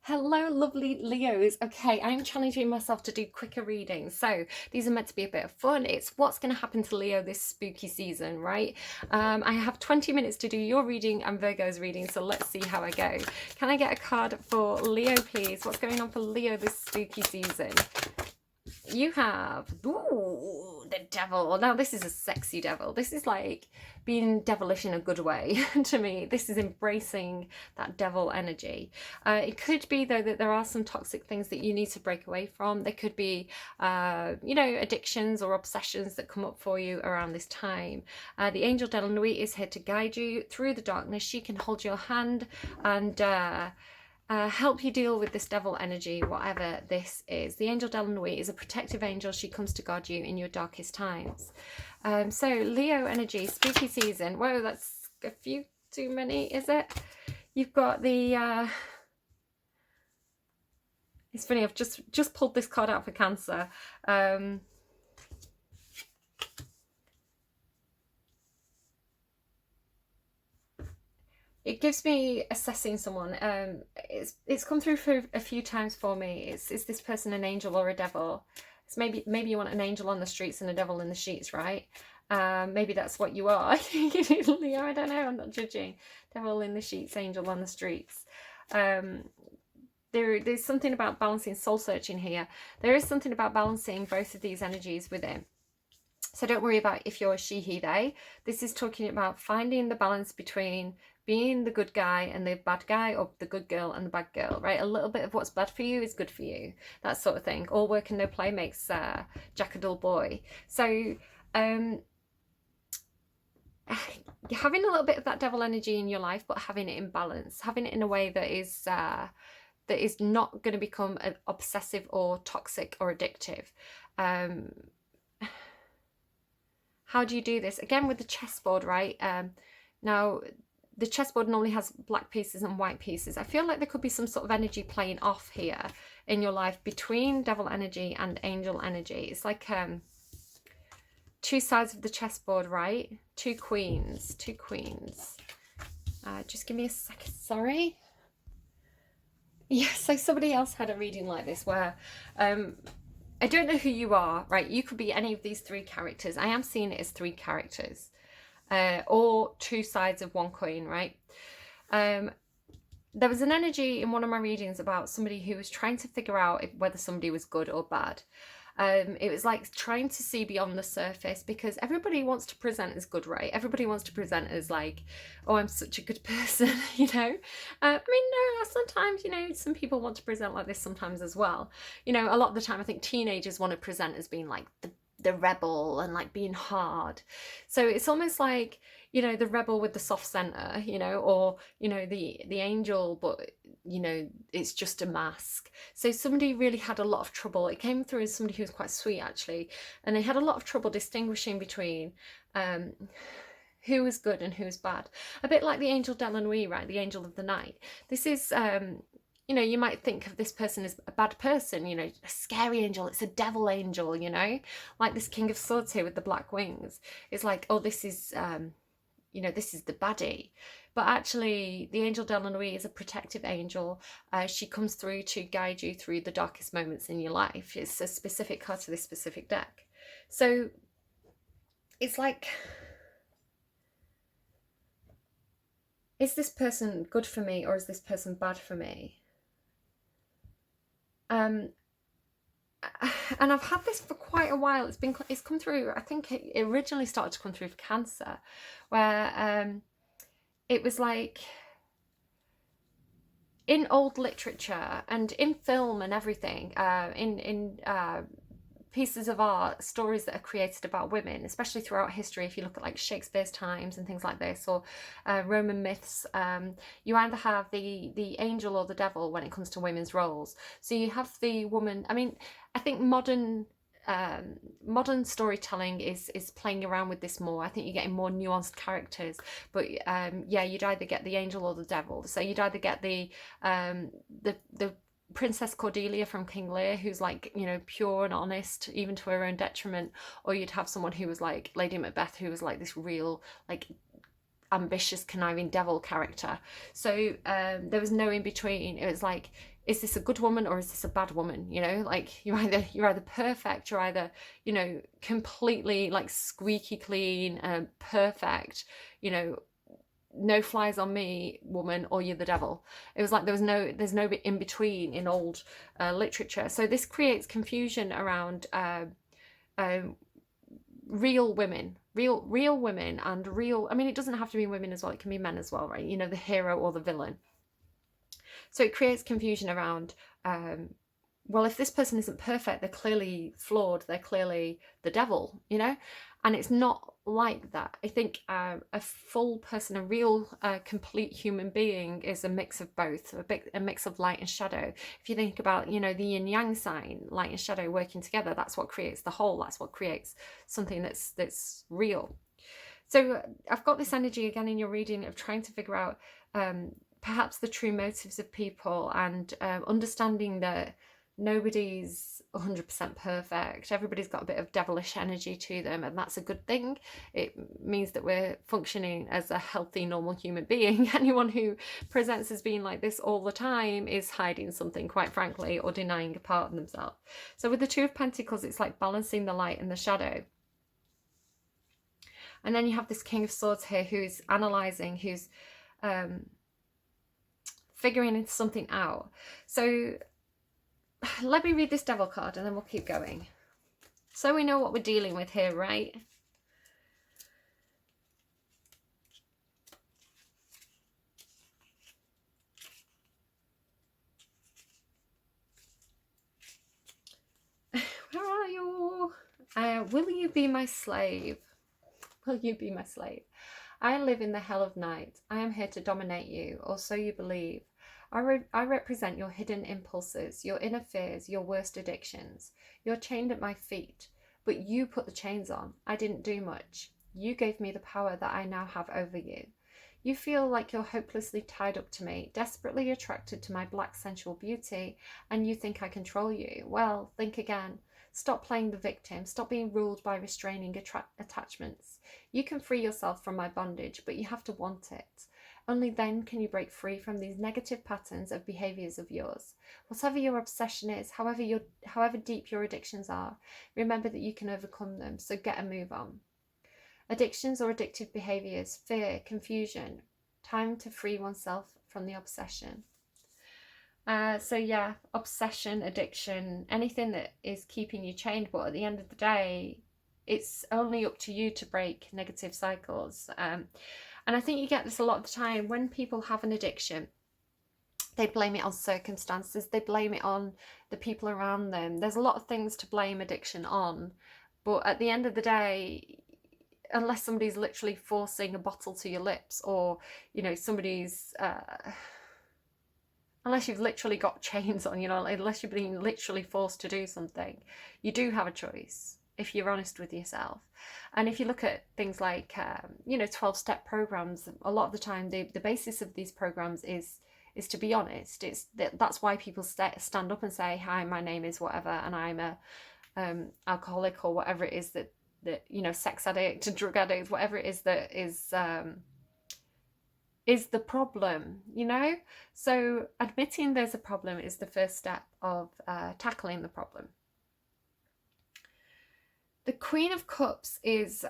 Hello, lovely Leos. Okay, I'm challenging myself to do quicker readings. So these are meant to be a bit of fun. It's what's going to happen to Leo this spooky season, right? I have 20 minutes to do your reading and Virgo's reading, so let's see how I go. Can I get a card for Leo, please? What's going on for Leo this spooky season? You have, ooh, the devil. Now this is a sexy devil. This is like being devilish in a good way to me. This is embracing that devil energy. It could be though that there are some toxic things that you need to break away from. There could be, addictions or obsessions that come up for you around this time. The angel de la nuit is here to guide you through the darkness. She can hold your hand and help you deal with this devil energy, whatever this is. The angel de la nuit is a protective angel. She comes to guard you in your darkest times. So Leo energy, spooky season. Whoa, that's a few too many, is it? You've got the... It's funny, I've just pulled this card out for Cancer. It gives me assessing someone. It's come through for a few times for me. Is this person an angel or a devil? It's maybe you want an angel on the streets and a devil in the sheets, right? Maybe that's what you are. Leo, I don't know. I'm not judging. Devil in the sheets, angel on the streets. There's something about balancing, soul searching here. There is something about balancing both of these energies within. So don't worry about if you're a she, he, they. This is talking about finding the balance between being the good guy and the bad guy, or the good girl and the bad girl, right? A little bit of what's bad for you is good for you, that sort of thing. All work and no play makes Jack a dull boy. So having a little bit of that devil energy in your life, but having it in balance, having it in a way that is not going to become an obsessive or toxic or addictive. How do you do this? Again, with the chessboard, right? Now, the chessboard normally has black pieces and white pieces. I feel like there could be some sort of energy playing off here in your life between devil energy and angel energy. It's like two sides of the chessboard, right? Two queens. Just give me a second, sorry. Yeah, so somebody else had a reading like this where I don't know who you are, right? You could be any of these three characters. I am seeing it as three characters. Or two sides of one coin, right? There was an energy in one of my readings about somebody who was trying to figure out whether somebody was good or bad. It was like trying to see beyond the surface, because everybody wants to present as good, right? Everybody wants to present as like, oh, I'm such a good person, you know? I mean, no, sometimes, some people want to present like this sometimes as well. A lot of the time I think teenagers want to present as being like the rebel and like being hard. So it's almost like, the rebel with the soft center, or, the angel, but, it's just a mask. So somebody really had a lot of trouble. It came through as somebody who was quite sweet, actually. And they had a lot of trouble distinguishing between who was good and who was bad. A bit like the angel de la nuit, right? The angel of the night. This is... you might think of this person as a bad person, a scary angel. It's a devil angel, like this King of Swords here with the black wings. It's like, oh, this is, this is the baddie. But actually, the angel de la nuit is a protective angel. She comes through to guide you through the darkest moments in your life. It's a specific card to this specific deck. So it's like, is this person good for me or is this person bad for me? And I've had this for quite a while. It's come through. I think it originally started to come through for Cancer, where it was like in old literature and in film and everything, in pieces of art, stories that are created about women, especially throughout history. If you look at like Shakespeare's times and things like this, or Roman myths, you either have the angel or the devil when it comes to women's roles. So you have the woman. I mean, I think modern storytelling is playing around with this more. I think you're getting more nuanced characters, but yeah, you'd either get the angel or the devil. So you'd either get the Princess Cordelia from King Lear, who's like, pure and honest, even to her own detriment, or you'd have someone who was like Lady Macbeth, who was like this real, like, ambitious, conniving devil character. So there was no in between. It was like is this a good woman or is this a bad woman? You know, like you're either perfect, you're either, you know, completely like squeaky clean and perfect, you know, no flies on me woman, or you're the devil. It was like there's no in between in old literature. So this creates confusion around real women, real women, and real, I mean, it doesn't have to be women as well, it can be men as well, right? You know, the hero or the villain. So it creates confusion around, well, if this person isn't perfect, they're clearly flawed, they're clearly the devil, you know? And it's not like that. I think a full person, a real complete human being is a mix of both, a mix of light and shadow. If you think about, you know, the yin yang sign, light and shadow working together, that's what creates the whole, that's what creates something that's real. So I've got this energy again in your reading of trying to figure out perhaps the true motives of people, and understanding that nobody's 100% perfect. Everybody's got a bit of devilish energy to them, and that's a good thing. It means that we're functioning as a healthy, normal human being. Anyone who presents as being like this all the time is hiding something, quite frankly, or denying a part of themselves. So with the Two of Pentacles, it's like balancing the light and the shadow. And then you have this King of Swords here who's analysing, who's figuring something out. So let me read this Devil card and then we'll keep going. So we know what we're dealing with here, right? Where are you? Will you be my slave? Will you be my slave? I live in the hell of night. I am here to dominate you, or so you believe. I represent your hidden impulses, your inner fears, your worst addictions. You're chained at my feet, but you put the chains on. I didn't do much. You gave me the power that I now have over you. You feel like you're hopelessly tied up to me, desperately attracted to my black sensual beauty, and you think I control you. Well, think again. Stop playing the victim. Stop being ruled by restraining attachments. You can free yourself from my bondage, but you have to want it. Only then can you break free from these negative patterns of behaviours of yours. Whatever your obsession is, however deep your addictions are, remember that you can overcome them, so get a move on. Addictions or addictive behaviours, fear, confusion. Time to free oneself from the obsession. So yeah, obsession, addiction, anything that is keeping you chained, but at the end of the day, it's only up to you to break negative cycles. And I think you get this a lot of the time when people have an addiction. They blame it on circumstances. They blame it on the people around them. There's a lot of things to blame addiction on. But at the end of the day, unless somebody's literally forcing a bottle to your lips, or, you know, somebody's... unless you've literally got chains on, you know, unless you're being literally forced to do something, you do have a choice if you're honest with yourself. And if you look at things like, you know, 12-step programs, a lot of the time the basis of these programs is to be honest. That's why people stand up and say, hi, my name is whatever, and I'm a alcoholic, or whatever it is that you know, sex addict, drug addict, whatever it is that is the problem, you know? So admitting there's a problem is the first step of tackling the problem. The Queen of Cups is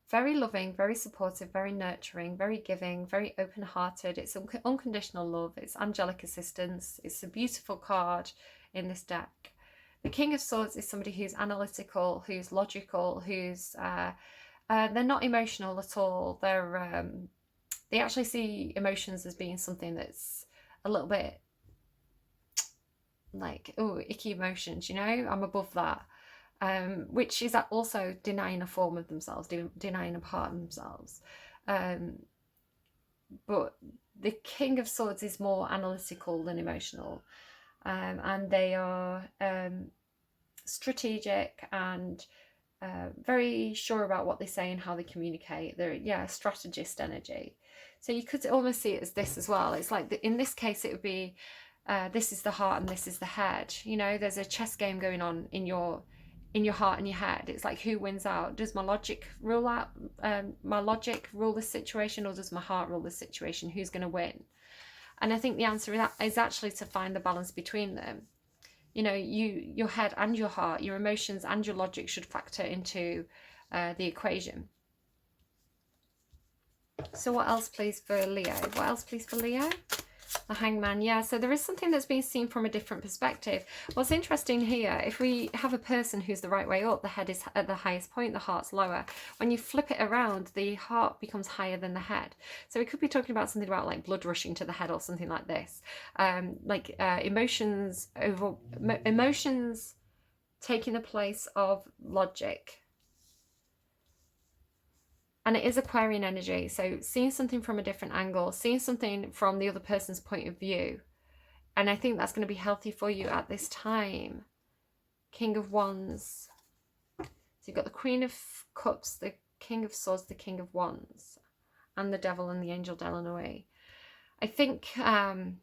very loving, very supportive, very nurturing, very giving, very open-hearted. It's unconditional love. It's angelic assistance. It's a beautiful card in this deck. The King of Swords is somebody who's analytical, who's logical, who's... they're not emotional at all. They actually see emotions as being something that's a little bit like, oh, icky emotions, you know? I'm above that. Which is also denying a form of themselves, denying a part of themselves. But the King of Swords is more analytical than emotional. And they are strategic and very sure about what they say and how they communicate. They're, yeah, strategist energy. So you could almost see it as this as well. It's like, in this case, it would be, this is the heart and this is the head. You know, there's a chess game going on in your heart and your head. It's like, who wins out? Does my logic rule this situation, or does my heart rule this situation? Who's going to win? And I think the answer is actually to find the balance between them. You know, your head and your heart, your emotions and your logic should factor into the equation. So what else, please, for Leo? What else, please, for Leo? The Hangman. Yeah, so there is something that's being seen from a different perspective. What's interesting here, if we have a person who's the right way up, the head is at the highest point, the heart's lower. When you flip it around, the heart becomes higher than the head. So we could be talking about something about like blood rushing to the head or something like this. Emotions taking the place of logic. And it is Aquarian energy, so seeing something from a different angle, seeing something from the other person's point of view. And I think that's going to be healthy for you at this time. King of Wands. So you've got the Queen of Cups, the King of Swords, the King of Wands, and the Devil and the Angel Delanoë. I think there's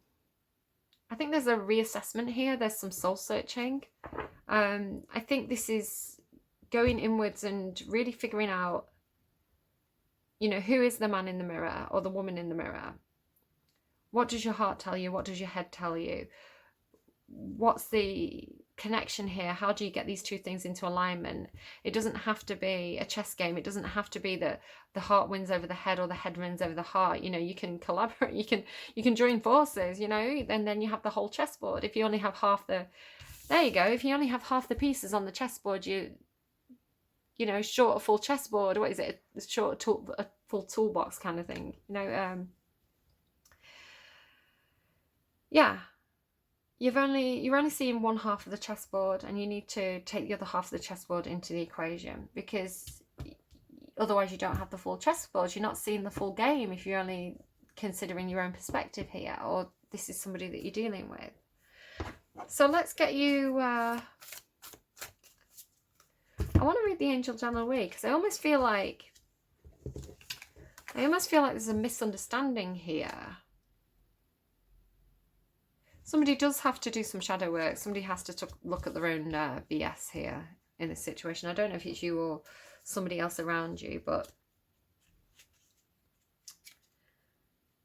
a reassessment here. There's some soul searching. I think this is going inwards and really figuring out, you know, who is the man in the mirror or the woman in the mirror? What does your heart tell you? What does your head tell you? What's the connection here? How do you get these two things into alignment? It doesn't have to be a chess game. It doesn't have to be that the heart wins over the head or the head wins over the heart. You know, you can collaborate, you can join forces, you know, and then you have the whole chessboard. If you only have half the, there you go. If you only have half the pieces on the chessboard, you know, short a full chessboard. What is it? A full toolbox kind of thing. You know, yeah. You're only seeing one half of the chessboard, and you need to take the other half of the chessboard into the equation, because otherwise you don't have the full chessboard. You're not seeing the full game if you're only considering your own perspective here, or this is somebody that you're dealing with. So let's get you. I want to read the Angel Delanoë, because I almost feel like there's a misunderstanding here. Somebody does have to do some shadow work. Somebody has to look at their own BS here in this situation. I don't know if it's you or somebody else around you, but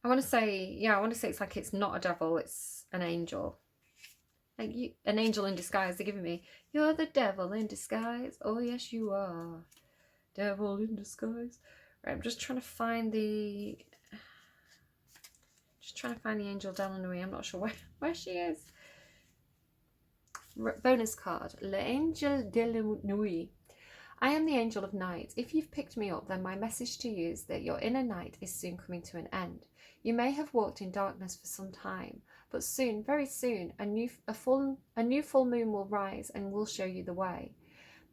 I want to say it's like it's not a devil, it's an angel. Like an angel in disguise. They're giving me, you're the devil in disguise. Oh yes you are, devil in disguise. Right, I'm just trying to find the Angel Delanoë. I'm not sure where she is. Bonus card, L'Angel Delanoë. I am the angel of night. If you've picked me up, then my message to you is that your inner night is soon coming to an end. You may have walked in darkness for some time, but soon, very soon, a new full moon will rise and will show you the way.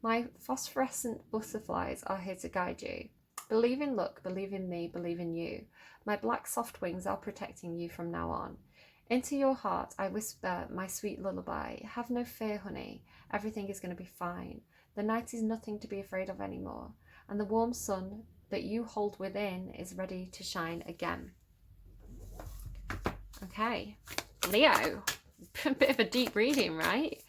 My phosphorescent butterflies are here to guide you. Believe in luck, believe in me, believe in you. My black soft wings are protecting you from now on. Into your heart I whisper my sweet lullaby. Have no fear, honey. Everything is going to be fine. The night is nothing to be afraid of anymore, and the warm sun that you hold within is ready to shine again. Okay, Leo, a bit of a deep reading, right?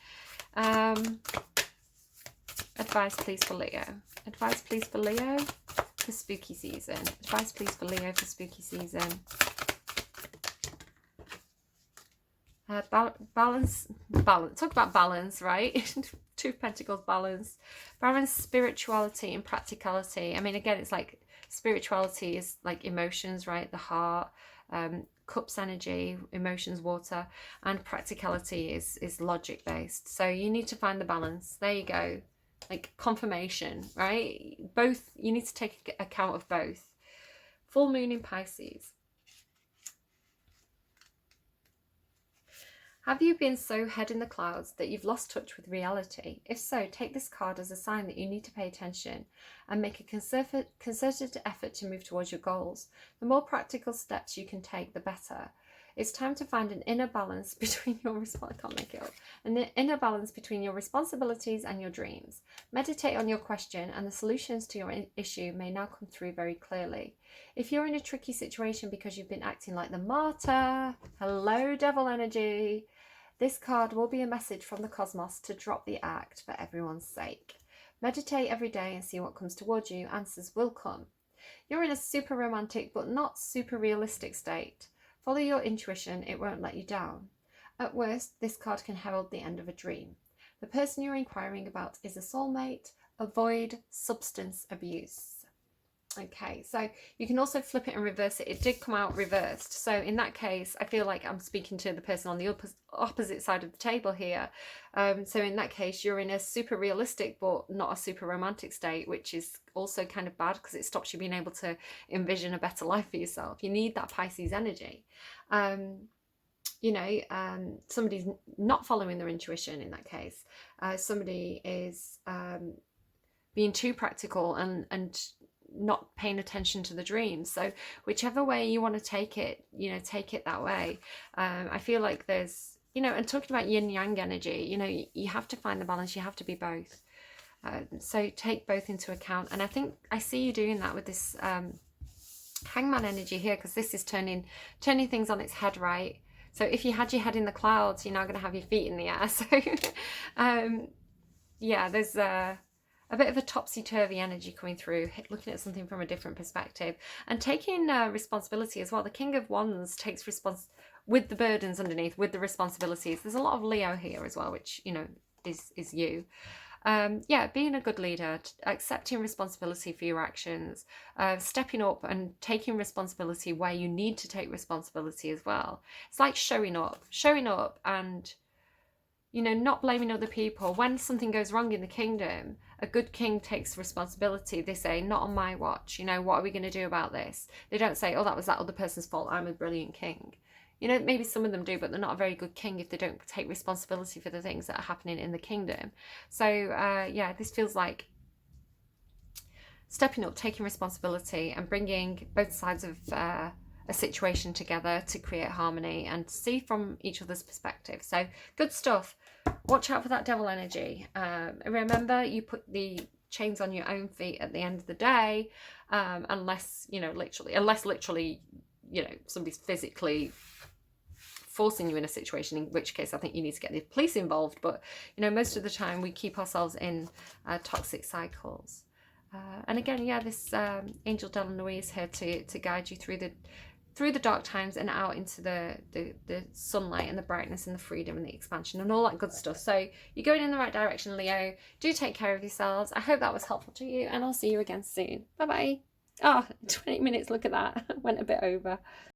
Advice please for Leo. Advice please for Leo for spooky season. Advice please for Leo for spooky season. Balance. Talk about balance, right? Two of Pentacles, balance. Balance spirituality and practicality. I mean, again, it's like spirituality is like emotions, right? The heart. Cups energy, emotions, water, and practicality is logic based. So you need to find the balance. There you go. Like confirmation, right? Both, you need to take account of both. Full moon in Pisces. Have you been so head in the clouds that you've lost touch with reality? If so, take this card as a sign that you need to pay attention and make a concerted effort to move towards your goals. The more practical steps you can take, the better. It's time to find an inner balance between your responsibilities and your dreams. Meditate on your question, and the solutions to your issue may now come through very clearly. If you're in a tricky situation because you've been acting like the martyr, hello devil energy, this card will be a message from the cosmos to drop the act for everyone's sake. Meditate every day and see what comes towards you. Answers will come. You're in a super romantic but not super realistic state. Follow your intuition, it won't let you down. At worst, this card can herald the end of a dream. The person you're inquiring about is a soulmate. Avoid substance abuse. Okay, so you can also flip it and reverse it. It did come out reversed. So in that case, I feel like I'm speaking to the person on the opposite side of the table here. So in that case, you're in a super realistic but not a super romantic state, which is also kind of bad because it stops you being able to envision a better life for yourself. You need that Pisces energy. Somebody's not following their intuition in that case. Somebody is being too practical and not paying attention to the dreams. So whichever way you want to take it, take it that way. I feel like there's, and talking about yin yang energy, you have to find the balance. You have to be both. So take both into account. And I think I see you doing that with this hangman energy here, because this is turning things on its head, right? So if you had your head in the clouds, you're now going to have your feet in the air. So yeah, there's a bit of a topsy-turvy energy coming through, looking at something from a different perspective and taking responsibility as well. The King of Wands takes with the burdens underneath, with the responsibilities. There's a lot of Leo here as well, which, is you. Being a good leader, accepting responsibility for your actions, stepping up and taking responsibility where you need to take responsibility as well. It's like showing up and, not blaming other people. When something goes wrong in the kingdom, a good king takes responsibility. They say, not on my watch. What are we going to do about this? They don't say, oh, that was that other person's fault. I'm a brilliant king. Maybe some of them do, but they're not a very good king if they don't take responsibility for the things that are happening in the kingdom. So, this feels like stepping up, taking responsibility and bringing both sides of a situation together to create harmony and see from each other's perspective. So, good stuff. Watch out for that devil energy. Remember, you put the chains on your own feet at the end of the day, unless literally, somebody's physically forcing you in a situation, in which case I think you need to get the police involved. But most of the time we keep ourselves in toxic cycles. And again, this angel Delanoë is here to guide you through the dark times and out into the sunlight and the brightness and the freedom and the expansion and all that good stuff. So you're going in the right direction, Leo. Do take care of yourselves. I hope that was helpful to you, and I'll see you again soon. Bye bye. 20 minutes, look at that. Went a bit over.